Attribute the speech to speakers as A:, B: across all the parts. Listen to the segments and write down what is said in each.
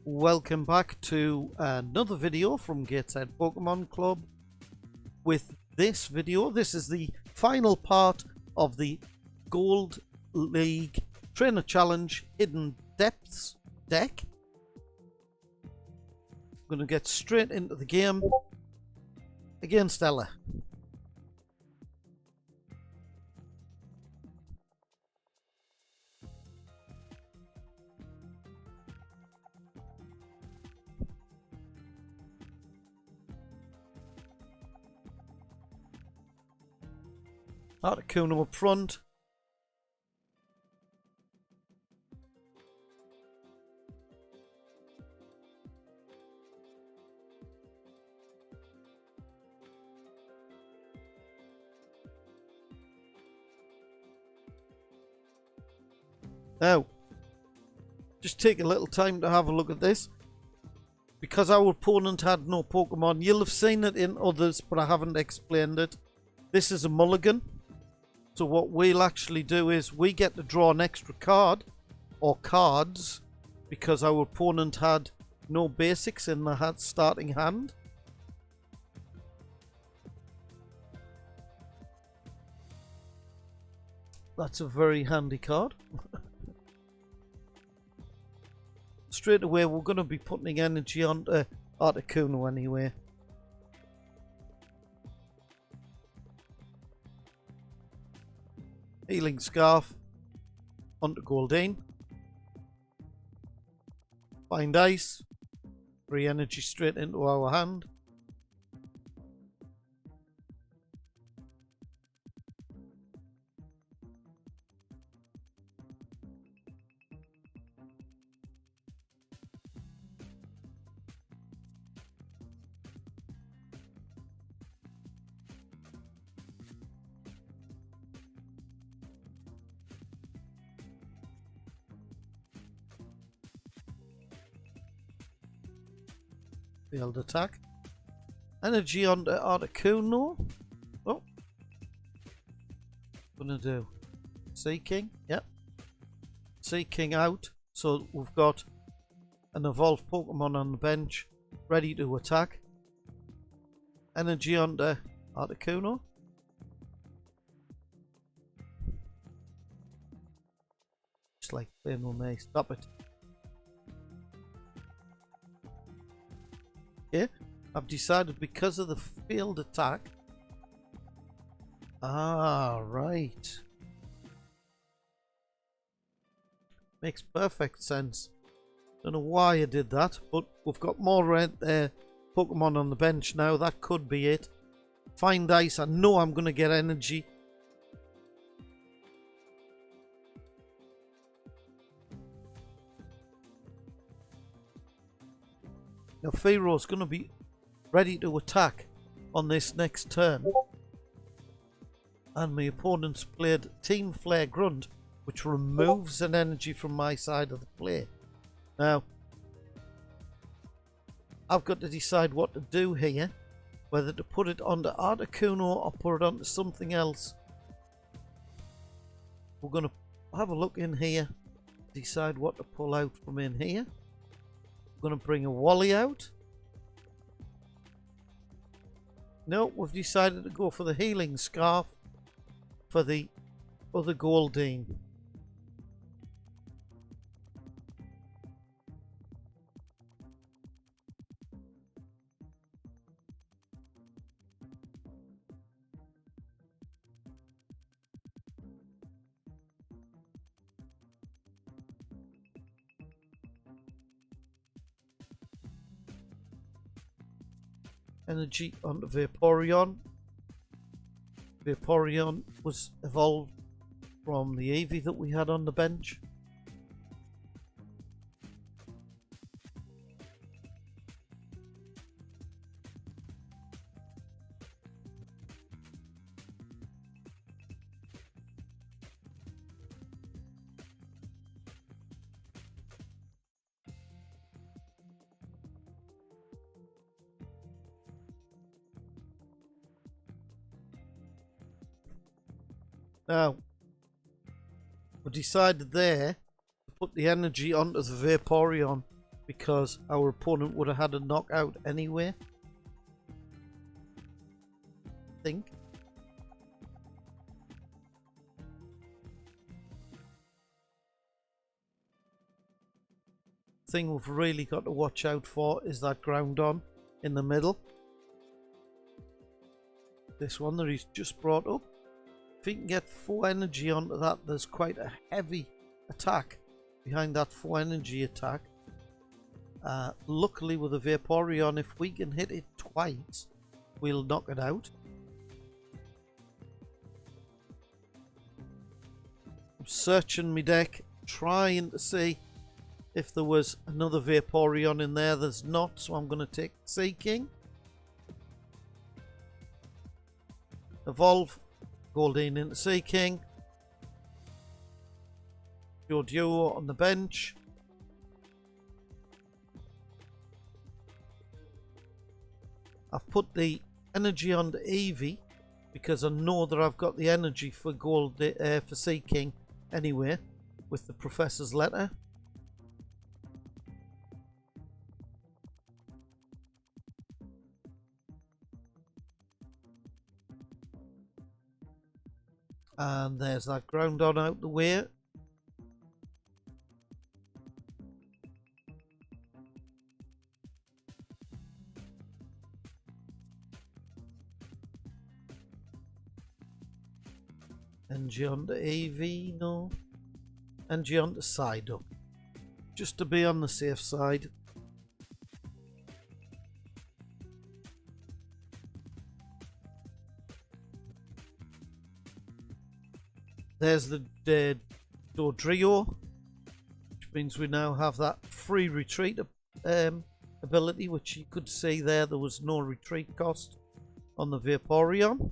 A: Welcome back to another video from Gateshead Pokemon Club. With this video, this is the final part of the Gold League Trainer Challenge Hidden Depths deck. I'm going to get straight into the game against Ella. Articuno up front. Now, just take a little time to have a look at this. Because our opponent had no Pokemon, you'll have seen it in others, but I haven't explained it. This is a mulligan. So what we'll actually do is we get to draw an extra card or cards because our opponent had no basics in the starting hand. That's a very handy card. Straight away we're going to be putting energy onto Articuno anyway. Healing Scarf onto Goldeen. Find Ice. Free energy straight into our hand. Failed attack. Energy onto Articuno. Oh. Gonna do Seeking. Yep. Seeking out. So we've got an evolved Pokemon on the bench ready to attack. Energy onto Articuno. Just like playing with me. Stop it. Okay, I've decided because of the failed attack. Ah, right. Makes perfect sense. Don't know why I did that, but we've got more Pokemon on the bench now. That could be it. Find Ice. I know I'm going to get energy. Now Pharaoh's going to be ready to attack on this next turn. And my opponent's played Team Flare Grunt, which removes an energy from my side of the play. Now, I've got to decide what to do here. Whether to put it onto Articuno or put it onto something else. We're going to have a look in here. Decide what to pull out from in here. Going to bring a Wally out. No, we've decided to go for the Healing Scarf for the other Goldeen. Energy onto Vaporeon. Vaporeon was evolved from the Eevee that we had on the bench. Now, we decided there to put the energy onto the Vaporeon because our opponent would have had a knockout anyway. I think. Thing we've really got to watch out for is that Groundon in the middle. This one that he's just brought up. If he can get 4 energy onto that, there's quite a heavy attack behind that 4 energy attack. Luckily with the Vaporeon, if we can hit it twice, we'll knock it out. I'm searching my deck, trying to see if there was another Vaporeon in there. There's not, so I'm going to take Seeking. Evolve Goldeen into Seeking. Duo on the bench. I've put the energy onto Eevee because I know that I've got the energy for for Seeking anyway with the Professor's Letter. And there's that Groundon out the way. NG on to AV, no. NG on to Psyduck. Just to be on the safe side. There's the Dodrio, which means we now have that free retreat ability, which you could see there was no retreat cost on the Vaporeon.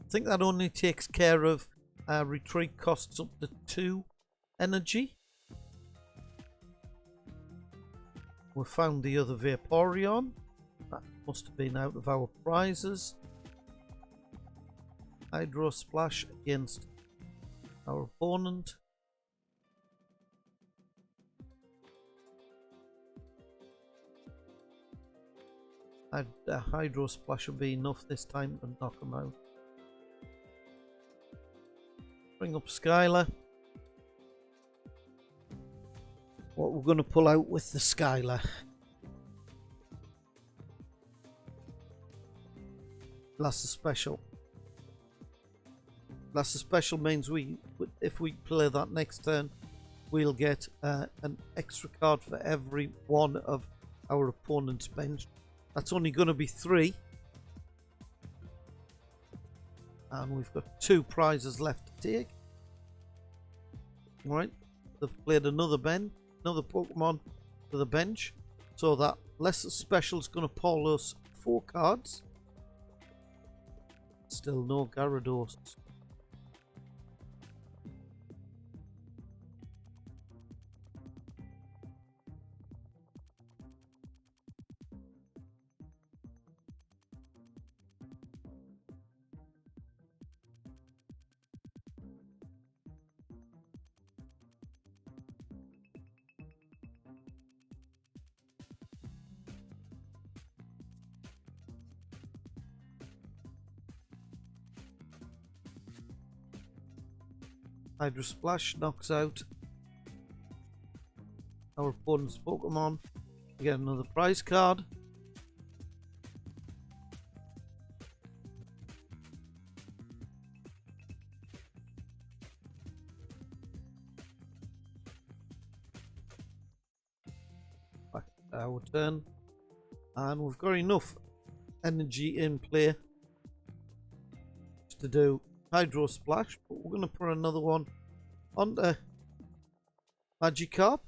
A: I think that only takes care of retreat costs up to 2 energy. We found the other Vaporeon. That must have been out of our prizes. Hydro Splash against our opponent. Hydro Splash will be enough this time to knock him out. Bring up Skylar. What we're going to pull out with the Skylar. Blaster Special. Blaster Special means if we play that next turn, we'll get an extra card for every one of our opponent's bench. That's only going to be 3. And we've got 2 prizes left to take. Alright, they've played another Pokemon to the bench. So that Lesser Special is going to pull us 4 cards. Still no Gyarados. Hydro Splash knocks out our opponent's Pokemon. We get another prize card. Back to our turn. And we've got enough energy in play to do Hydro Splash, but we're going to put another one onto Magikarp.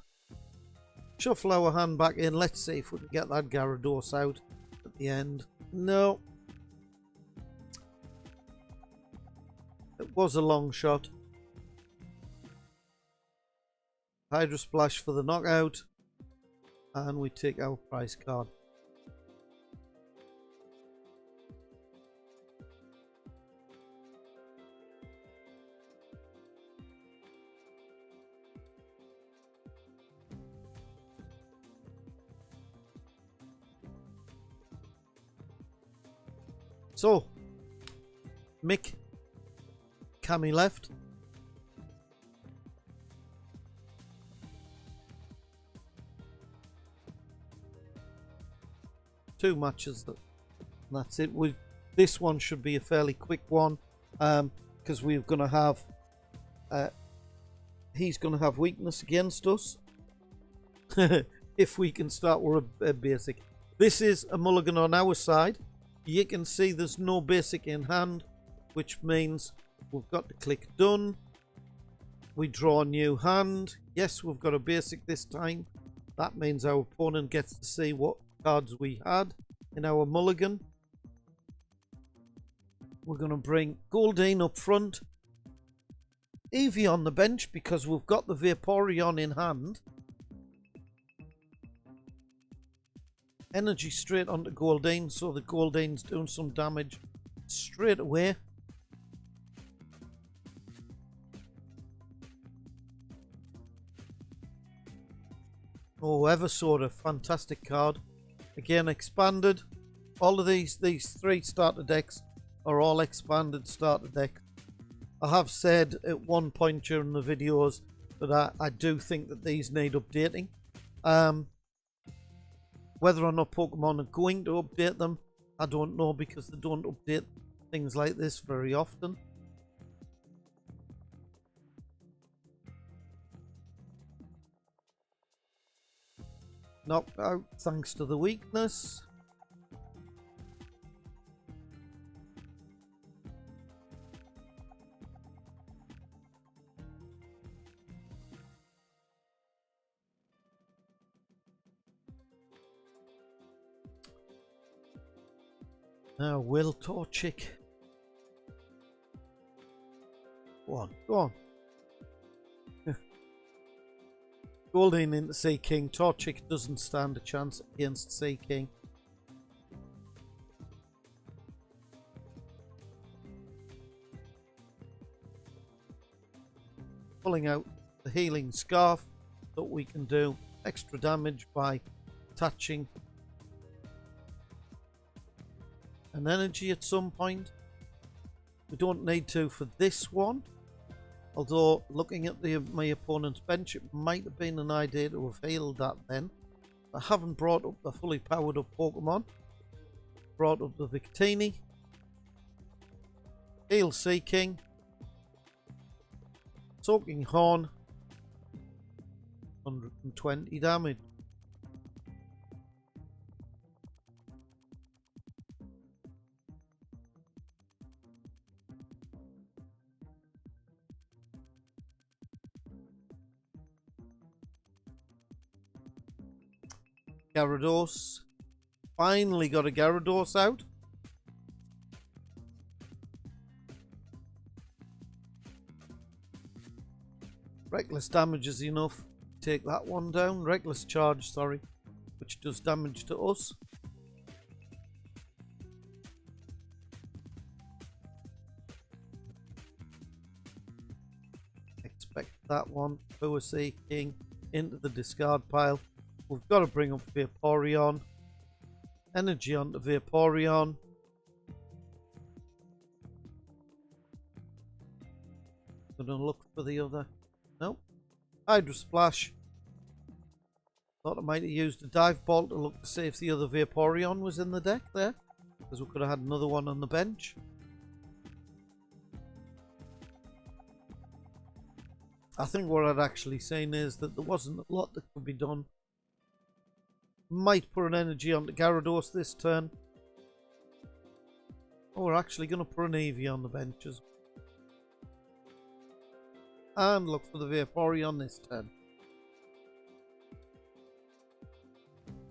A: Shuffle our hand back in. Let's see if we can get that Gyarados out at the end. No. It was a long shot. Hydro Splash for the knockout. And we take our prize card. So, Mick, Cammy left. Two matches, that's it. This one should be a fairly quick one, because we're going to have, he's going to have weakness against us. If we can start with a basic. This is a mulligan on our side. You can see there's no basic in hand, which means we've got to click done. We draw a new hand. Yes, we've got a basic this time. That means our opponent gets to see what cards we had in our mulligan. We're going to bring Goldeen up front. Eevee on the bench because we've got the Vaporeon in hand. Energy straight onto Goldeen, so the Goldeen's doing some damage straight away. Oh, Eversora, fantastic card. Again, expanded. All of these three starter decks are all expanded starter decks. I have said at one point during the videos that I do think that these need updating. Whether or not Pokemon are going to update them, I don't know, because they don't update things like this very often. Knocked out thanks to the weakness. Now, Will Torchic. Go on, go on. Goldeen into Sea King. Torchic doesn't stand a chance against Sea King. Pulling out the healing scarf that we can do extra damage by attaching an energy at some point. We don't need to for this one, although looking at my opponent's bench, it might have been an idea to have healed that then. I haven't brought up the fully powered up Pokemon. Brought up the Victini. Heal Sea King. Soaking Horn. 120 damage. Gyarados. Finally got a Gyarados out. Reckless damage is enough. Take that one down. Reckless charge, sorry, which does damage to us. Expect that one. Power Sea King into the discard pile. We've got to bring up Vaporeon. Energy onto Vaporeon. Gonna look for the other. Nope. Hydro Splash. Thought I might have used a Dive Ball to look to see if the other Vaporeon was in the deck there, because we could have had another one on the bench. I think what I'd actually seen is that there wasn't a lot that could be done. Might put an energy onto Gyarados this turn. Oh, we're actually going to put an Eevee on the benches. And look for the Vaporeon this turn.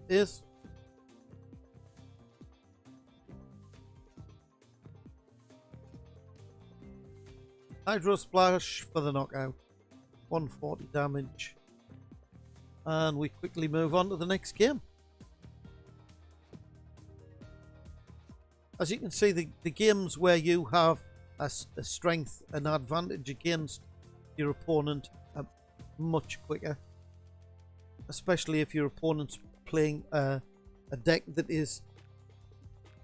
A: Yes. Hydro Splash for the knockout. 140 damage. And we quickly move on to the next game. As you can see, the games where you have a strength, an advantage against your opponent are much quicker. Especially if your opponent's playing a deck that is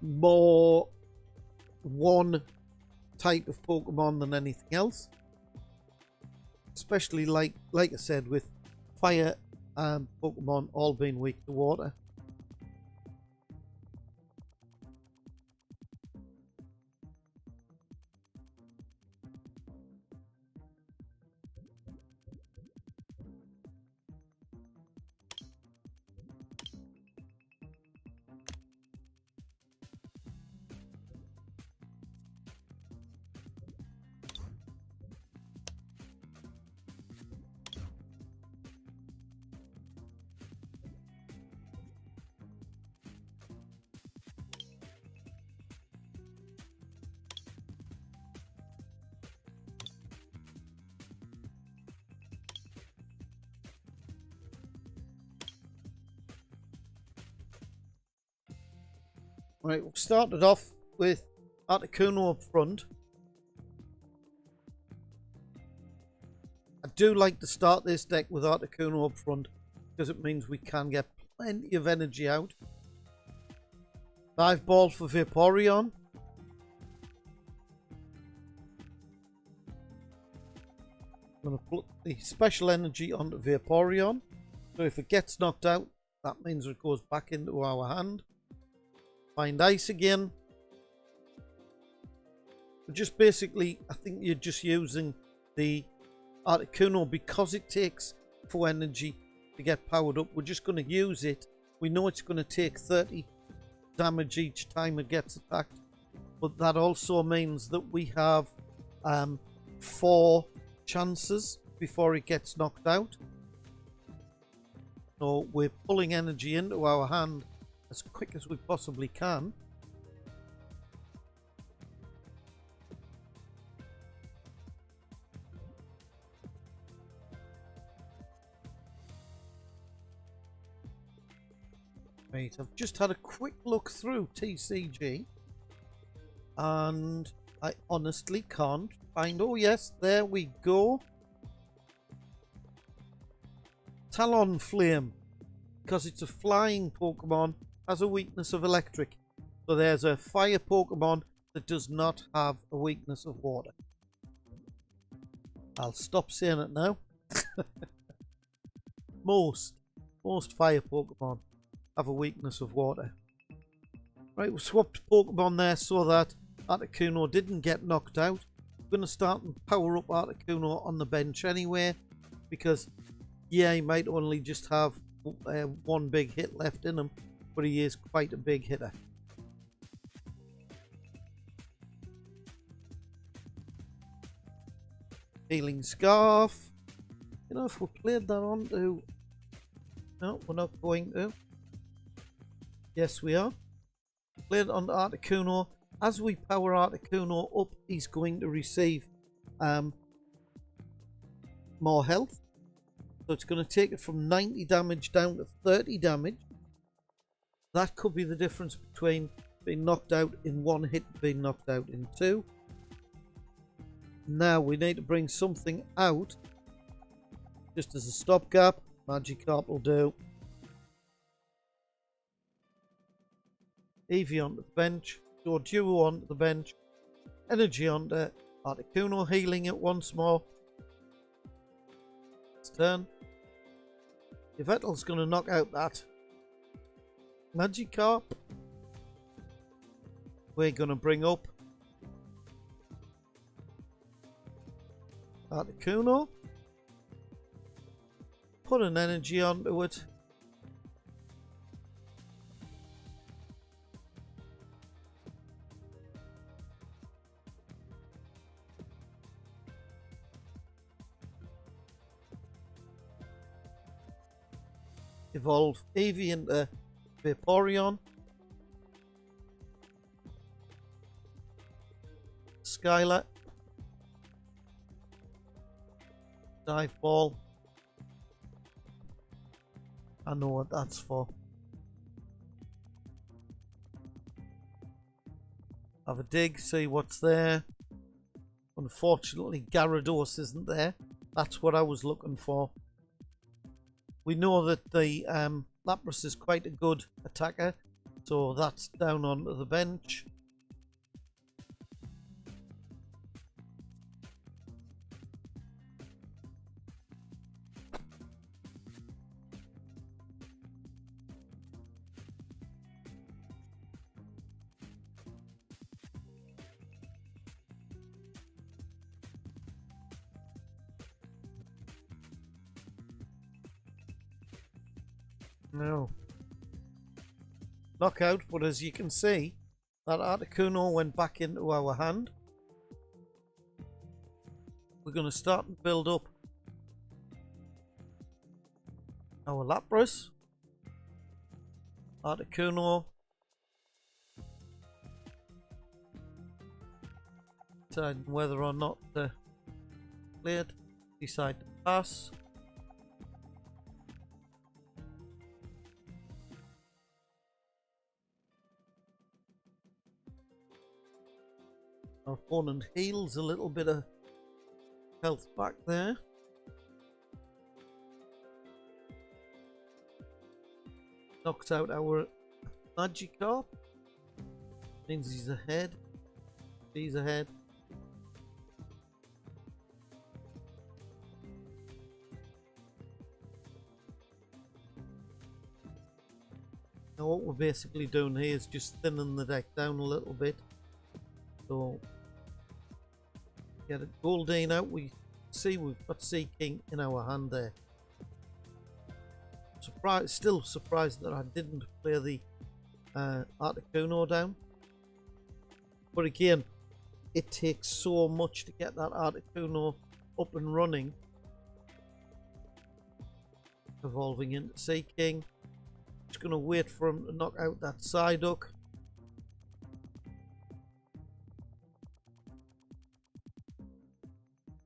A: more one type of Pokemon than anything else. Especially like I said, with fire Pokemon all being weak to water. Right, we started off with Articuno up front. I do like to start this deck with Articuno up front because it means we can get plenty of energy out. Dive Ball for Vaporeon. I'm going to put the special energy onto Vaporeon. So if it gets knocked out, that means it goes back into our hand. Find Ice again. But just basically, I think you're just using the Articuno because it takes 4 energy to get powered up. We're just going to use it. We know it's going to take 30 damage each time it gets attacked. But that also means that we have 4 chances before it gets knocked out. So we're pulling energy into our hand as quick as we possibly can. Right, I've just had a quick look through TCG and I honestly can't find... Oh yes, there we go. Talonflame, because it's a flying Pokemon, has a weakness of electric. So there's a fire Pokemon that does not have a weakness of water. I'll stop saying it now. Most fire Pokemon have a weakness of water. Right, we swapped Pokemon there so that Articuno didn't get knocked out. I'm going to start and power up Articuno on the bench anyway, because yeah, he might only just have one big hit left in him, but he is quite a big hitter. Healing Scarf. You know, if we played that on to... No, we're not going to. Yes, we are. Played on Articuno. As we power Articuno up, he's going to receive more health. So it's going to take it from 90 damage down to 30 damage. That could be the difference between being knocked out in 1 hit and being knocked out in 2. Now we need to bring something out. Just as a stopgap. Magikarp will do. Eevee onto the bench. Duo onto the bench. Energy onto Articuno, healing it once more. It's turn. Yveltal's going to knock out that Magikarp. We're going to bring up Articuno. Put an energy onto it. Evolve Eevee into Vaporeon. Skylar. Dive Ball. I know what that's for. Have a dig, see what's there. Unfortunately, Gyarados isn't there. That's what I was looking for. We know that the Lapras is quite a good attacker, so that's down onto the bench. No. Knockout, but as you can see, that Articuno went back into our hand. We're going to start and build up our Lapras. Articuno. Deciding whether or not to play it. Decide to pass. Our opponent heals a little bit of health back there. Knocks out our Magikarp. Means he's ahead. He's ahead. Now what we're basically doing here is just thinning the deck down a little bit. So get a Goldeen out. We see we've got Sea King in our hand there. Still surprised that I didn't play the Articuno down. But again, it takes so much to get that Articuno up and running. Evolving into Sea King. Just going to wait for him to knock out that Psyduck.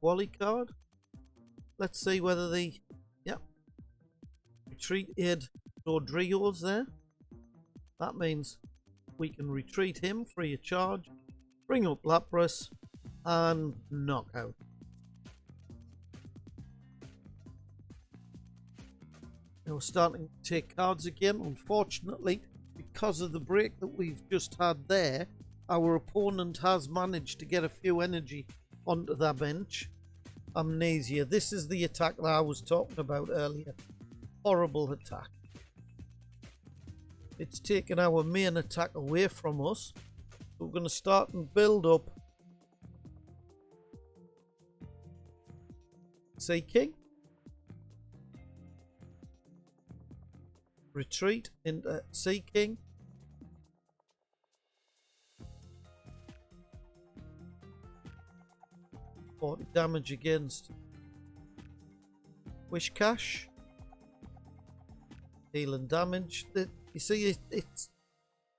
A: Wally card. Let's see whether the retreat aid Rodrigo's there. That means we can retreat him free of charge, bring up Lapras, and knock out. Now we're starting to take cards again. Unfortunately, because of the break that we've just had there, our opponent has managed to get a few energy onto their bench. Amnesia. This is the attack that I was talking about earlier. Horrible attack. It's taken our main attack away from us. So we're going to start and build up Sea King. Retreat into Sea King. Damage against Wishcash. Healing damage. You see, it's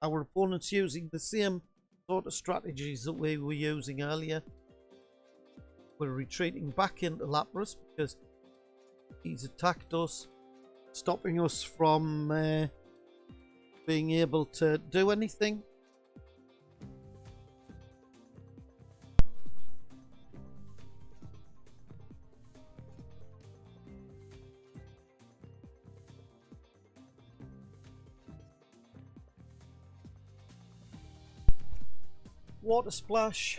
A: our opponent's using the same sort of strategies that we were using earlier. We're retreating back into Lapras because he's attacked us, stopping us from being able to do anything. Water Splash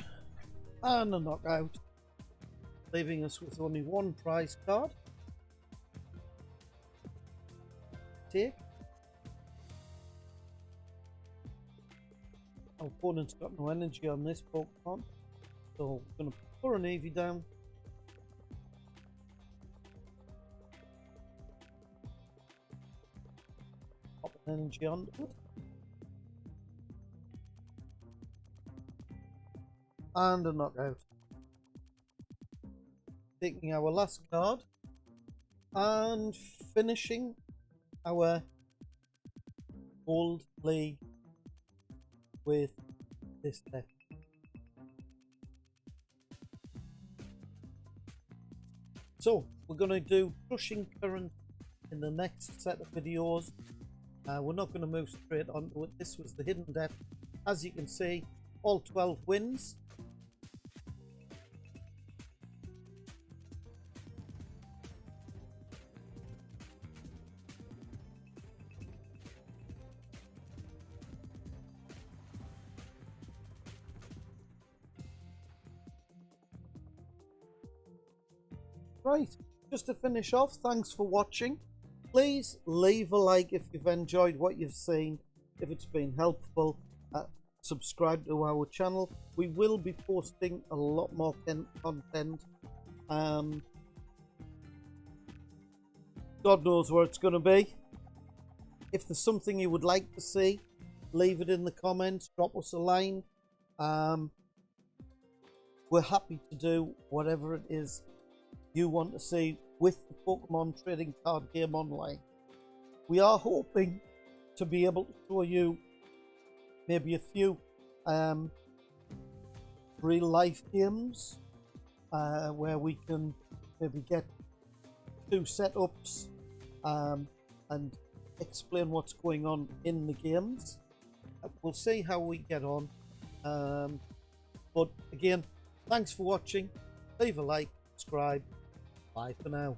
A: and a knockout, leaving us with only one prize card. Take. Our opponent's got no energy on this Pokemon, so we're going to put an Eevee down. Pop an energy onto it. And a knockout. Taking our last card and finishing our Gold League with this deck. So we're going to do Crushing Current in the next set of videos. We're not going to move straight onto it. This was the hidden deck. As you can see, all 12 wins. Right, just to finish off, thanks for watching. Please leave a like if you've enjoyed what you've seen. If it's been helpful, subscribe to our channel. We will be posting a lot more content. God knows where it's going to be. If there's something you would like to see, leave it in the comments, drop us a line. We're happy to do whatever it is you want to see with the Pokemon trading card game online. We are hoping to be able to show you maybe a few real life games where we can maybe get 2 setups and explain what's going on in the games. We'll see how we get on, but again, thanks for watching. Leave a like, subscribe. Bye for now.